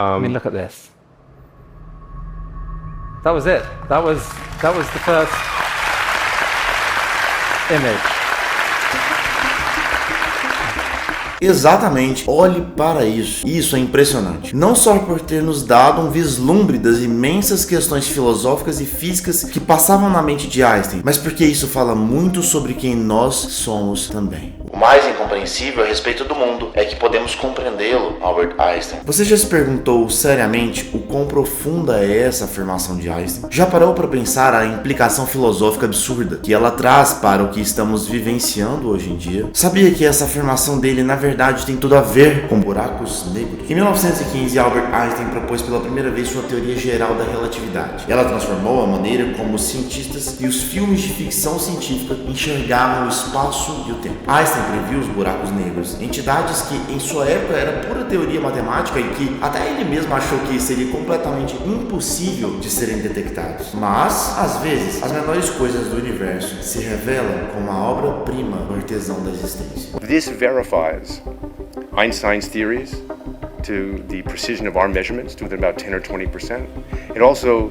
I mean, look at this. That was it. That was the first image. Exatamente, olhe para isso. Isso é impressionante. Não só por ter nos dado um vislumbre das imensas questões filosóficas e físicas que passavam na mente de Einstein, mas porque isso fala muito sobre quem nós somos também. O mais incompreensível a respeito do mundo é que podemos compreendê-lo, Albert Einstein. Você já se perguntou seriamente o quão profunda é essa afirmação de Einstein? Já parou para pensar a implicação filosófica absurda que ela traz para o que estamos vivenciando hoje em dia? Sabia que essa afirmação dele, na verdade, tem tudo a ver com buracos negros? Em 1915, Albert Einstein propôs pela primeira vez sua teoria geral da relatividade. Ela transformou a maneira como os cientistas e os filmes de ficção científica enxergavam o espaço e o tempo. Einstein previu os buracos negros, entidades que em sua época era pura teoria matemática e que até ele mesmo achou que seria completamente impossível de serem detectados. Mas, às vezes, as menores coisas do universo se revelam como a obra-prima do artesão da existência. This verifies Einstein's theories to the precision of our measurements to within about 10 or 20%. It also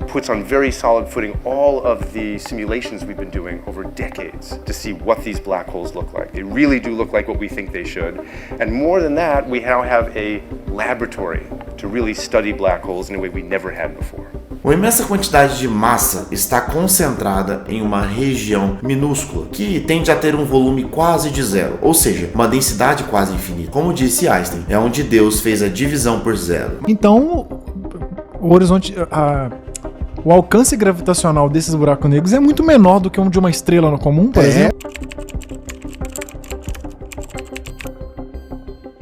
puts on very solid footing all of the simulations we've been doing over decades to see what these black holes look like. They really do look like what we think they should. And more than that, we now have a laboratory to really study black holes in a way we never had before. Uma imensa quantidade de massa está concentrada em uma região minúscula, que tende a ter um volume quase de zero, ou seja, uma densidade quase infinita. Como disse Einstein, é onde Deus fez a divisão por zero. Então, o horizonte, o alcance gravitacional desses buracos negros é muito menor do que um de uma estrela no comum, por exemplo.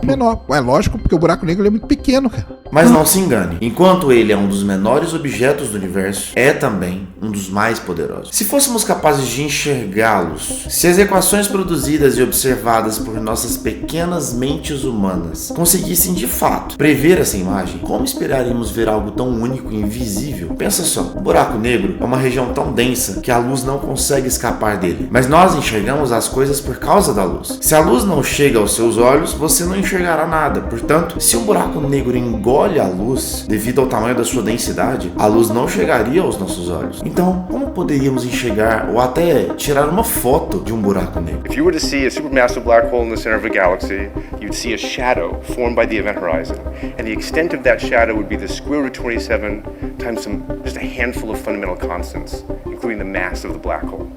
Menor. É lógico, porque o buraco negro é muito pequeno, cara. Mas não se engane, enquanto ele é um dos menores objetos do universo, é também um dos mais poderosos. Se fôssemos capazes de enxergá-los, se as equações produzidas e observadas por nossas pequenas mentes humanas conseguissem de fato prever essa imagem, como esperaríamos ver algo tão único e invisível? Pensa só, um buraco negro é uma região tão densa que a luz não consegue escapar dele, mas nós enxergamos as coisas por causa da luz. Se a luz não chega aos seus olhos, você não enxergará nada. Portanto, se um buraco negro engole a luz, devido ao tamanho da sua densidade, a luz não chegaria aos nossos olhos. Então, como poderíamos enxergar ou até tirar uma foto de um buraco negro? If you were to see a supermassive black hole in the center of a galaxy, you'd see a shadow formed by the event horizon. And the extent of that shadow would be the square root of 27 times just a handful of fundamental constants, including the mass of the black hole.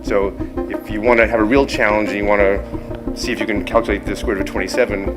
So, if you want to have a real challenge and you want to see if you can calculate the square root of 27,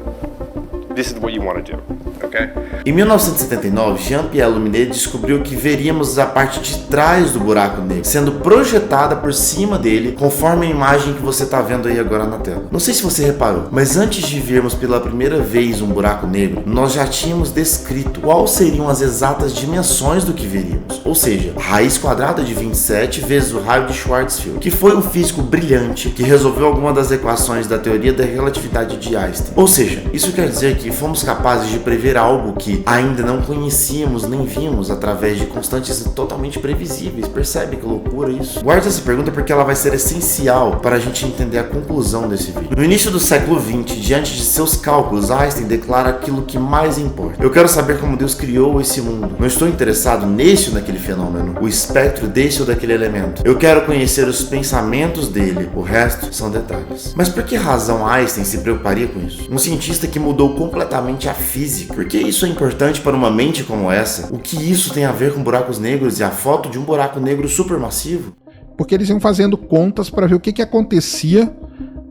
this is what you want to do. Okay? Em 1979, Jean-Pierre Luminet descobriu que veríamos a parte de trás do buraco negro sendo projetada por cima dele, conforme a imagem que você está vendo aí agora na tela. Não sei se você reparou, mas antes de vermos pela primeira vez um buraco negro, nós já tínhamos descrito quais seriam as exatas dimensões do que veríamos, ou seja, a raiz quadrada de 27 vezes o raio de Schwarzschild, que foi um físico brilhante que resolveu algumas das equações da teoria da relatividade de Einstein. Ou seja, isso quer dizer que fomos capazes de prever algo que ainda não conhecíamos nem vimos através de constantes totalmente previsíveis. Percebe que loucura isso? Guarde essa pergunta porque ela vai ser essencial para a gente entender a conclusão desse vídeo. No início do século XX, diante de seus cálculos, Einstein declara aquilo que mais importa. Eu quero saber como Deus criou esse mundo. Não estou interessado nesse ou naquele fenômeno, o espectro desse ou daquele elemento. Eu quero conhecer os pensamentos dele. O resto são detalhes. Mas por que razão Einstein se preocuparia com isso? Um cientista que mudou completamente a física. Por que isso é importante para uma mente como essa? O que isso tem a ver com buracos negros e a foto de um buraco negro supermassivo? Porque eles iam fazendo contas para ver o que acontecia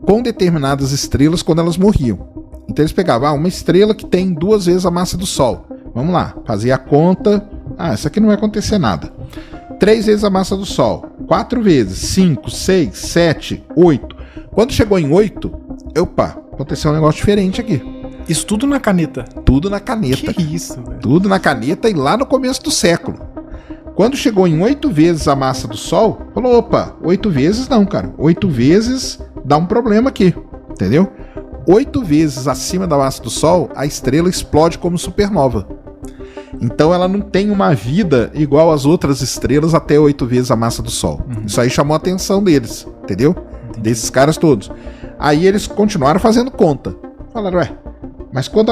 com determinadas estrelas quando elas morriam. Então eles pegavam uma estrela que tem 2 vezes a massa do Sol. Vamos lá, fazia a conta. Isso aqui não vai acontecer nada. 3 vezes a massa do Sol. 4 vezes. 5, 6, 7, 8. Quando chegou em 8, aconteceu um negócio diferente aqui. Isso tudo na caneta? Tudo na caneta. Que isso, velho? Tudo na caneta e lá no começo do século. Quando chegou em 8 vezes a massa do Sol, falou, 8 vezes não, cara. 8 vezes dá um problema aqui, entendeu? 8 vezes acima da massa do Sol, a estrela explode como supernova. Então ela não tem uma vida igual às outras estrelas até 8 vezes a massa do Sol. Isso aí chamou a atenção deles, entendeu? Desses caras todos. Aí eles continuaram fazendo conta. Falaram, mas quando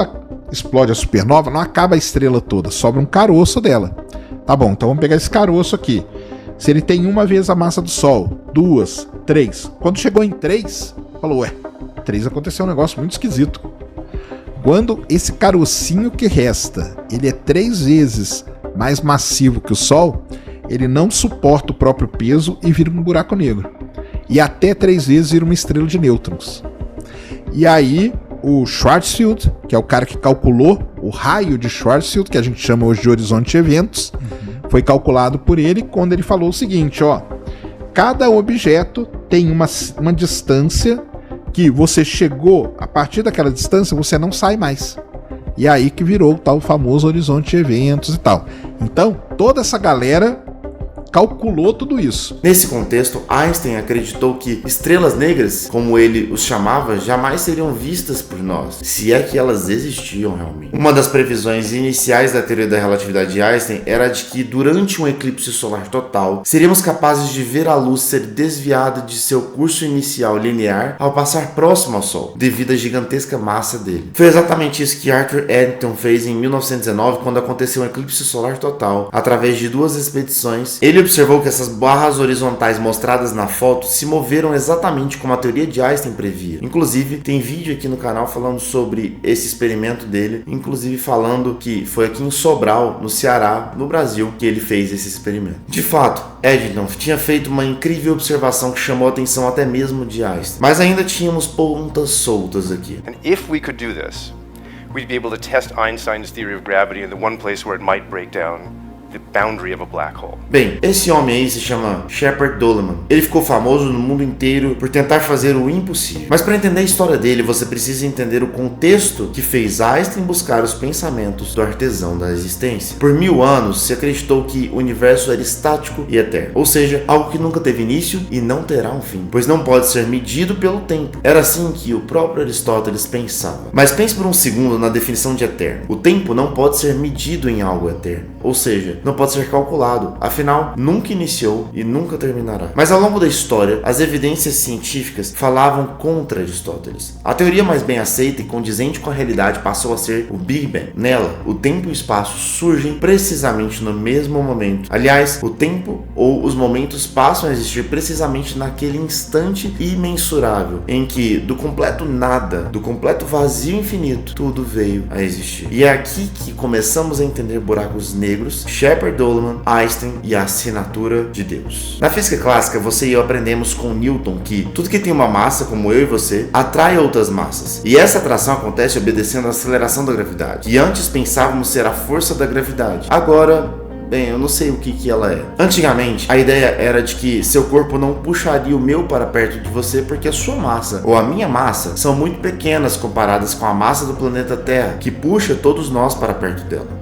explode a supernova, não acaba a estrela toda, sobra um caroço dela. Tá bom, então vamos pegar esse caroço aqui. Se ele tem uma vez a massa do Sol, 2, 3. Quando chegou em 3, falou, 3 aconteceu um negócio muito esquisito. Quando esse carocinho que resta, ele é 3 vezes mais massivo que o Sol, ele não suporta o próprio peso e vira um buraco negro. E até 3 vezes vira uma estrela de nêutrons. E aí, o Schwarzschild, que é o cara que calculou o raio de Schwarzschild, que a gente chama hoje de horizonte de eventos, foi calculado por ele quando ele falou o seguinte, cada objeto tem uma distância que você chegou, a partir daquela distância você não sai mais. E aí que virou o tal famoso horizonte de eventos e tal. Então, toda essa galera calculou tudo isso. Nesse contexto, Einstein acreditou que estrelas negras, como ele os chamava, jamais seriam vistas por nós, se é que elas existiam realmente. Uma das previsões iniciais da teoria da relatividade de Einstein era de que durante um eclipse solar total, seríamos capazes de ver a luz ser desviada de seu curso inicial linear ao passar próximo ao Sol, devido à gigantesca massa dele. Foi exatamente isso que Arthur Eddington fez em 1919, quando aconteceu um eclipse solar total, através de 2 expedições. Ele observou que essas barras horizontais mostradas na foto se moveram exatamente como a teoria de Einstein previa. Inclusive, tem vídeo aqui no canal falando sobre esse experimento dele, inclusive falando que foi aqui em Sobral, no Ceará, no Brasil, que ele fez esse experimento. De fato, Eddington tinha feito uma incrível observação que chamou a atenção até mesmo de Einstein. Mas ainda tínhamos pontas soltas aqui. And if we could do this, we'd be able to test Einstein's theory of gravity in the one place where it might break down the boundary of a black hole. Bem, esse homem aí se chama Shepard Dollman. Ele ficou famoso no mundo inteiro por tentar fazer o impossível. Mas para entender a história dele, você precisa entender o contexto que fez Einstein buscar os pensamentos do artesão da existência. Por 1000 anos, se acreditou que o universo era estático e eterno, ou seja, algo que nunca teve início e não terá um fim, pois não pode ser medido pelo tempo. Era assim que o próprio Aristóteles pensava. Mas pense por um segundo na definição de eterno. O tempo não pode ser medido em algo eterno, ou seja, não pode ser calculado, afinal, nunca iniciou e nunca terminará. Mas ao longo da história, as evidências científicas falavam contra Aristóteles. A teoria mais bem aceita e condizente com a realidade passou a ser o Big Bang. Nela, o tempo e o espaço surgem precisamente no mesmo momento. Aliás, o tempo ou os momentos passam a existir precisamente naquele instante imensurável em que, do completo nada, do completo vazio infinito, tudo veio a existir. E é aqui que começamos a entender buracos negros, Shepard Dollman, Einstein e a assinatura de Deus. Na física clássica, você e eu aprendemos com Newton que tudo que tem uma massa, como eu e você, atrai outras massas. E essa atração acontece obedecendo à aceleração da gravidade, que antes pensávamos ser a força da gravidade. Agora, bem, eu não sei o que ela é. Antigamente, a ideia era de que seu corpo não puxaria o meu para perto de você porque a sua massa, ou a minha massa, são muito pequenas comparadas com a massa do planeta Terra, que puxa todos nós para perto dela.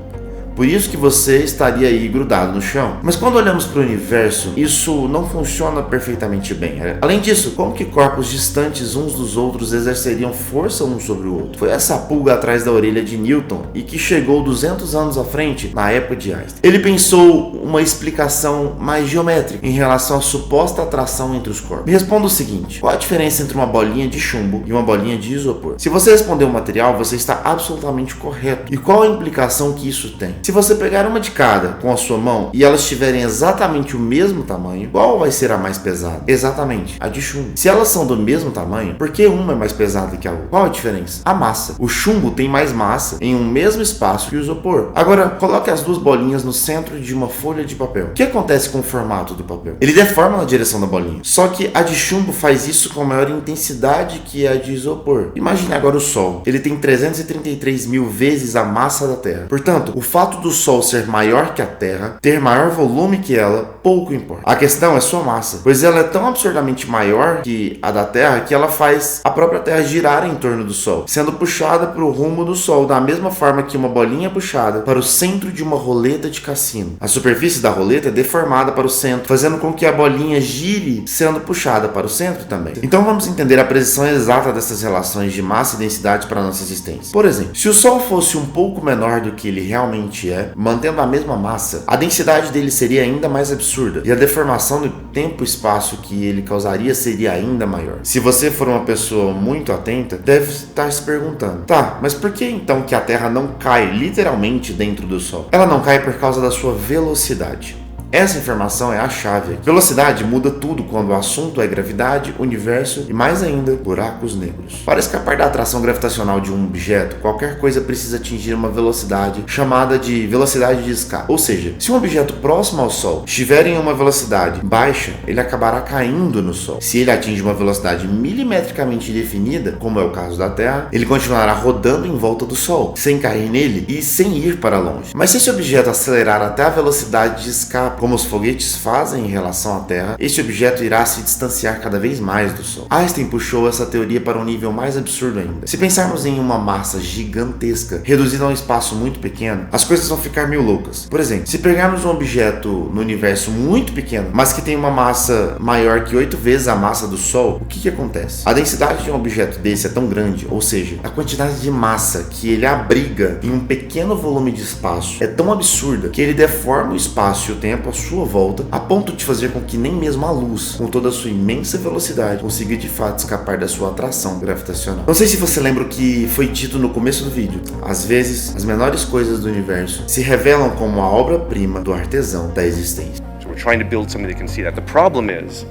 Por isso que você estaria aí grudado no chão. Mas quando olhamos para o universo, isso não funciona perfeitamente bem. Além disso, como que corpos distantes uns dos outros exerceriam força um sobre o outro? Foi essa pulga atrás da orelha de Newton e que chegou 200 anos à frente, na época de Einstein. Ele pensou uma explicação mais geométrica em relação à suposta atração entre os corpos. Me responda o seguinte: qual a diferença entre uma bolinha de chumbo e uma bolinha de isopor? Se você responder o material, você está absolutamente correto. E qual a implicação que isso tem? Se você pegar uma de cada com a sua mão e elas tiverem exatamente o mesmo tamanho, qual vai ser a mais pesada? Exatamente, a de chumbo. Se elas são do mesmo tamanho, por que uma é mais pesada que a outra? Qual a diferença? A massa. O chumbo tem mais massa em um mesmo espaço que o isopor. Agora, coloque as duas bolinhas no centro de uma folha de papel. O que acontece com o formato do papel? Ele deforma na direção da bolinha. Só que a de chumbo faz isso com maior intensidade que a de isopor. Imagine agora o Sol. Ele tem 333 mil vezes a massa da Terra. Portanto, o fato do Sol ser maior que a Terra, ter maior volume que ela, pouco importa. A questão é sua massa, pois ela é tão absurdamente maior que a da Terra que ela faz a própria Terra girar em torno do Sol, sendo puxada para o rumo do Sol, da mesma forma que uma bolinha é puxada para o centro de uma roleta de cassino. A superfície da roleta é deformada para o centro, fazendo com que a bolinha gire, sendo puxada para o centro também. Então vamos entender a precisão exata dessas relações de massa e densidade para a nossa existência. Por exemplo, se o Sol fosse um pouco menor do que ele realmente realmente é, mantendo a mesma massa, a densidade dele seria ainda mais absurda e a deformação do tempo e espaço que ele causaria seria ainda maior. Se você for uma pessoa muito atenta, deve estar se perguntando: tá, mas por que então que a Terra não cai literalmente dentro do Sol? Ela não cai por causa da sua velocidade. Essa informação é a chave aqui. Velocidade muda tudo quando o assunto é gravidade, universo e, mais ainda, buracos negros. Para escapar da atração gravitacional de um objeto, qualquer coisa precisa atingir uma velocidade chamada de velocidade de escape. Ou seja, se um objeto próximo ao Sol estiver em uma velocidade baixa, ele acabará caindo no Sol. Se ele atinge uma velocidade milimetricamente definida, como é o caso da Terra, ele continuará rodando em volta do Sol, sem cair nele e sem ir para longe. Mas se esse objeto acelerar até a velocidade de escape, como os foguetes fazem em relação à Terra, este objeto irá se distanciar cada vez mais do Sol. Einstein puxou essa teoria para um nível mais absurdo ainda. Se pensarmos em uma massa gigantesca reduzida a um espaço muito pequeno, as coisas vão ficar meio loucas. Por exemplo, se pegarmos um objeto no universo muito pequeno, mas que tem uma massa maior que 8 vezes a massa do Sol, o que acontece? A densidade de um objeto desse é tão grande, ou seja, a quantidade de massa que ele abriga em um pequeno volume de espaço é tão absurda que ele deforma o espaço e o tempo à sua volta, a ponto de fazer com que nem mesmo a luz, com toda a sua imensa velocidade, consiga de fato escapar da sua atração gravitacional. Não sei se você lembra o que foi dito no começo do vídeo. Às vezes, as menores coisas do universo se revelam como a obra-prima do artesão da existência. So we're trying to build something that can see that. The problem is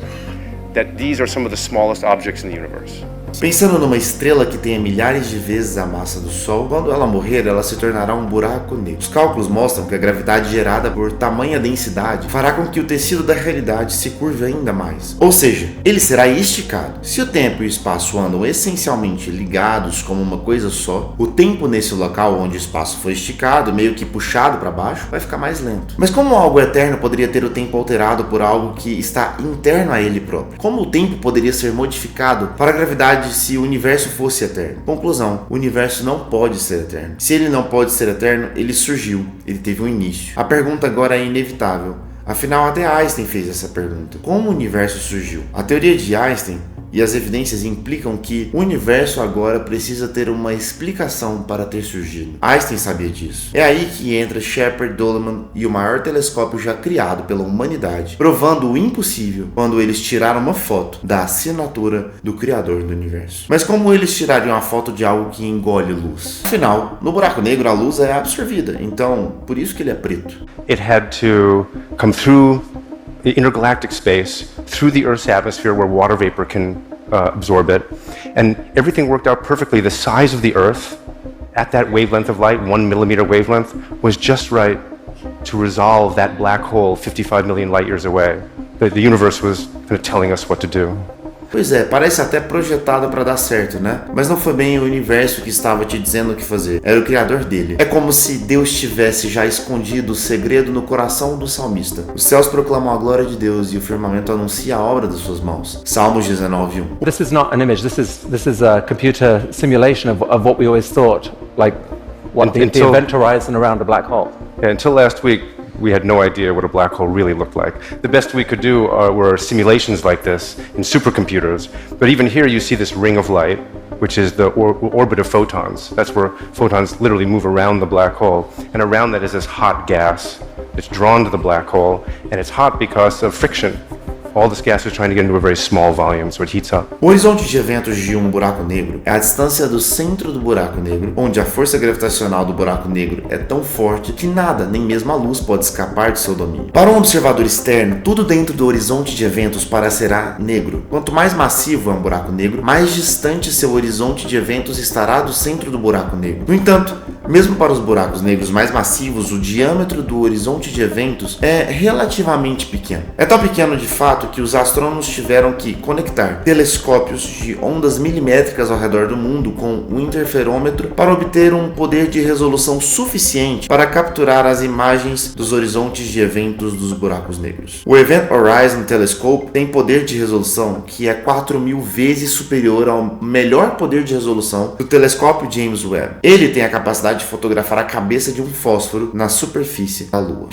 that these are some of the smallest objects in the universe. Pensando numa estrela que tenha milhares de vezes a massa do Sol, quando ela morrer, ela se tornará um buraco negro. Os cálculos mostram que a gravidade gerada por tamanha densidade fará com que o tecido da realidade se curve ainda mais. Ou seja, ele será esticado. Se o tempo e o espaço andam essencialmente ligados como uma coisa só, o tempo nesse local onde o espaço foi esticado, meio que puxado para baixo, vai ficar mais lento. Mas como algo eterno poderia ter o tempo alterado por algo que está interno a ele próprio? Como o tempo poderia ser modificado para a gravidade se o universo fosse eterno? Conclusão: o universo não pode ser eterno. Se ele não pode ser eterno, ele surgiu, ele teve um início. A pergunta agora é inevitável. Afinal, até Einstein fez essa pergunta. Como o universo surgiu? A teoria de Einstein e as evidências implicam que o universo agora precisa ter uma explicação para ter surgido. Einstein sabia disso. É aí que entra Shepard-Dollmann e o maior telescópio já criado pela humanidade, provando o impossível quando eles tiraram uma foto da assinatura do Criador do Universo. Mas como eles tirariam a foto de algo que engole luz? Afinal, no buraco negro a luz é absorvida, então por isso que ele é preto. It had to come through the intergalactic space, through the Earth's atmosphere where water vapor can absorb it, and everything worked out perfectly. The size of the Earth at that wavelength of light, 1 millimeter wavelength, was just right to resolve that black hole 55 million light years away. The universe was kind of telling us what to do. Pois é, parece até projetado para dar certo, né? Mas não foi bem o universo que estava te dizendo o que fazer, era o criador dele. É como se Deus tivesse já escondido o segredo no coração do salmista. Os céus proclamam a glória de Deus e o firmamento anuncia a obra das suas mãos. Salmos 19:1. This is not an image. This is a computer simulation of what we always thought, like what the event horizon around a black hole. Yeah, until last week, we had no idea what a black hole really looked like. The best we could do were simulations like this in supercomputers. But even here you see this ring of light, which is the orbit of photons. That's where photons literally move around the black hole. And around that is this hot gas. It's drawn to the black hole, and it's hot because of friction. All this gas is trying to get into a very small volume, so it heats up. O horizonte de eventos de um buraco negro é a distância do centro do buraco negro, onde a força gravitacional do buraco negro é tão forte que nada, nem mesmo a luz, pode escapar de seu domínio. Para um observador externo, tudo dentro do horizonte de eventos parecerá negro. Quanto mais massivo é um buraco negro, mais distante seu horizonte de eventos estará do centro do buraco negro. No entanto, mesmo para os buracos negros mais massivos, o diâmetro do horizonte de eventos é relativamente pequeno. É tão pequeno de fato que os astrônomos tiveram que conectar telescópios de ondas milimétricas ao redor do mundo com um interferômetro para obter um poder de resolução suficiente para capturar as imagens dos horizontes de eventos dos buracos negros. O Event Horizon Telescope tem poder de resolução que é 4.000 vezes superior ao melhor poder de resolução do telescópio James Webb. Ele tem a capacidade de fotografar a cabeça de um fósforo na superfície da Lua.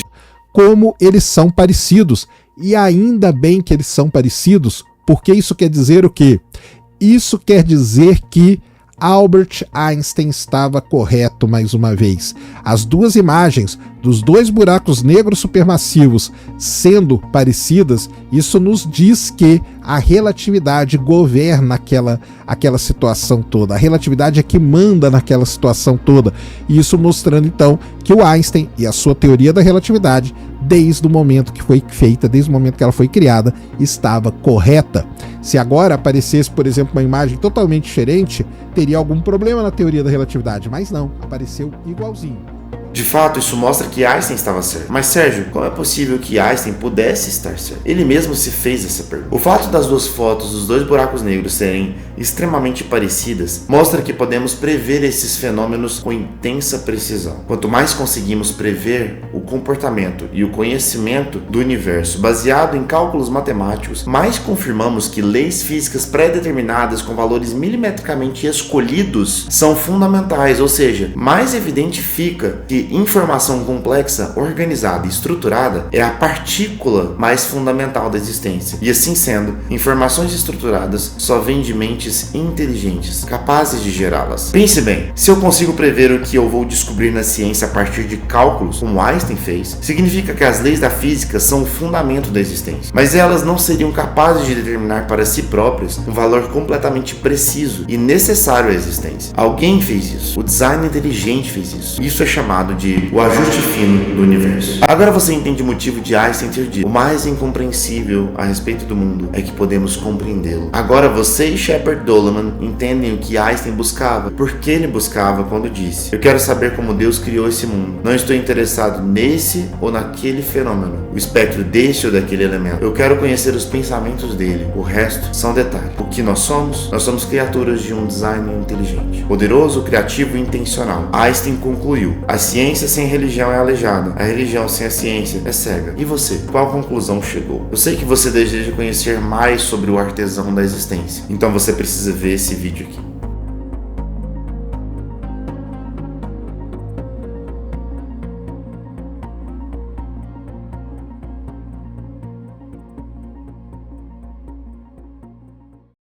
Como eles são parecidos. E ainda bem que eles são parecidos, porque isso quer dizer o quê? Isso quer dizer que Albert Einstein estava correto mais uma vez. As duas imagens dos dois buracos negros supermassivos sendo parecidas, isso nos diz que a relatividade governa aquela situação toda. A relatividade é que manda naquela situação toda. E isso mostrando então que o Einstein e a sua teoria da relatividade, desde o momento que foi feita, desde o momento que ela foi criada, estava correta. Se agora aparecesse, por exemplo, uma imagem totalmente diferente, teria algum problema na teoria da relatividade, mas não, apareceu igualzinho. De fato, isso mostra que Einstein estava certo. Mas Sérgio, como é possível que Einstein pudesse estar certo? Ele mesmo se fez essa pergunta. O fato das duas fotos dos dois buracos negros serem extremamente parecidas mostra que podemos prever esses fenômenos com intensa precisão. Quanto mais conseguimos prever o comportamento e o conhecimento do universo baseado em cálculos matemáticos, mais confirmamos que leis físicas pré-determinadas com valores milimetricamente escolhidos são fundamentais, ou seja, mais evidente fica que informação complexa, organizada e estruturada é a partícula mais fundamental da existência. E assim sendo, informações estruturadas só vêm de mentes inteligentes, capazes de gerá-las. Pense bem, se eu consigo prever o que eu vou descobrir na ciência a partir de cálculos, como Einstein fez, significa que as leis da física são o fundamento da existência. Mas elas não seriam capazes de determinar para si próprias um valor completamente preciso e necessário à existência. Alguém fez isso. O design inteligente fez isso. Isso é chamado de o ajuste fino do universo. Agora você entende o motivo de Einstein ter dito: o mais incompreensível a respeito do mundo é que podemos compreendê-lo. Agora você e Shepard Dolman entendem o que Einstein buscava, por que ele buscava quando disse: eu quero saber como Deus criou esse mundo. Não estou interessado nesse ou naquele fenômeno, o espectro deste ou daquele elemento. Eu quero conhecer os pensamentos dele. O resto são detalhes. O que nós somos? Nós somos criaturas de um design inteligente, poderoso, criativo e intencional. Einstein concluiu: a ciência sem religião é aleijada. A religião sem a ciência é cega. E você? Qual conclusão chegou? Eu sei que você deseja conhecer mais sobre o artesão da existência. Então você precisa ver esse vídeo aqui.